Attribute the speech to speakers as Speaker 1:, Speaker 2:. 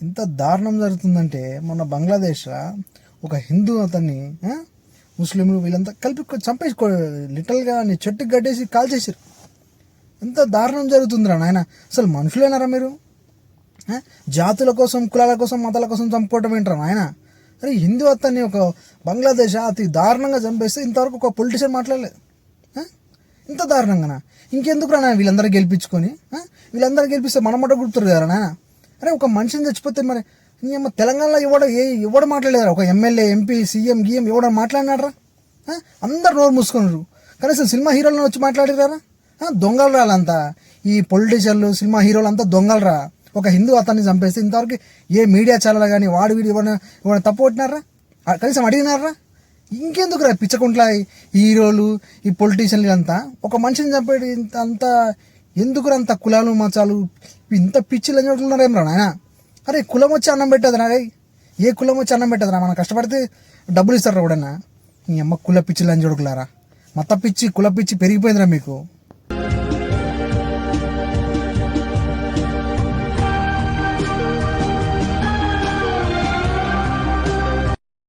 Speaker 1: ఇంత దారుణం జరుగుతుందంటే మొన్న బంగ్లాదేశ్లో ఒక హిందూ అతన్ని ముస్లింలు వీళ్ళంతా కలిపి చంపేసి లిటరల్గా చెట్టుకి గడ్డేసి కాల్ చేశారు. ఎంత దారుణం జరుగుతుందిరా నాయన. అసలు మనుషులేనారా మీరు? జాతుల కోసం, కులాల కోసం, మతాల కోసం చంపుకోవటం ఏంటారా నాయన? అరే హిందూ అతన్ని ఒక బంగ్లాదేశ్ అతి దారుణంగా చంపేస్తే ఇంతవరకు ఒక పొలిటీషియన్ మాట్లాడలేదు. ఇంత దారుణంగానా? ఇంకెందుకురా నాయన వీళ్ళందరూ గెలిపించుకొని? వీళ్ళందరూ గెలిపిస్తే మనమట గుర్తురు కదా నాయన. అరే ఒక మనిషిని చచ్చిపోతే మరి తెలంగాణలో ఎవడు మాట్లాడలేరు? ఒక ఎమ్మెల్యే, ఎంపీ, సీఎం, గీఎం ఎవడ మాట్లాడినారా? అందరు నోరు మూసుకున్నారు. కనీసం సినిమా హీరోలను వచ్చి మాట్లాడిరారా? దొంగలు రాలంతా. ఈ పొలిటీషియన్లు, సినిమా హీరోలు అంతా దొంగలరా. ఒక హిందూ అతన్ని చంపేస్తే ఇంతవరకు ఏ మీడియా ఛానల్ కానీ వాడు వీడు ఎవరైనా తప్పు కొట్టినారా? కనీసం అడిగినారా? ఇంకెందుకు రా పిచ్చకుంట్ల హీరోలు, ఈ పొలిటీషియన్లు అంతా ఒక మనిషిని చంపేది అంత ఎందుకురా? అంత కులాలు మచాలు ఇంత పిచ్చిలు చోట్లున్నారేం రా నాయన. అరే కులం వచ్చి అన్నం పెట్టదురా? ఏ కులం వచ్చి అన్నం పెట్టదురా? మనం కష్టపడితే డబ్బులు ఇస్తారా ఎవడన్నా? మీ అమ్మ కుల పిచ్చిలు అని చూడకులారా. మత పిచ్చి, కుల పిచ్చి పెరిగిపోయిందిరా మీకు.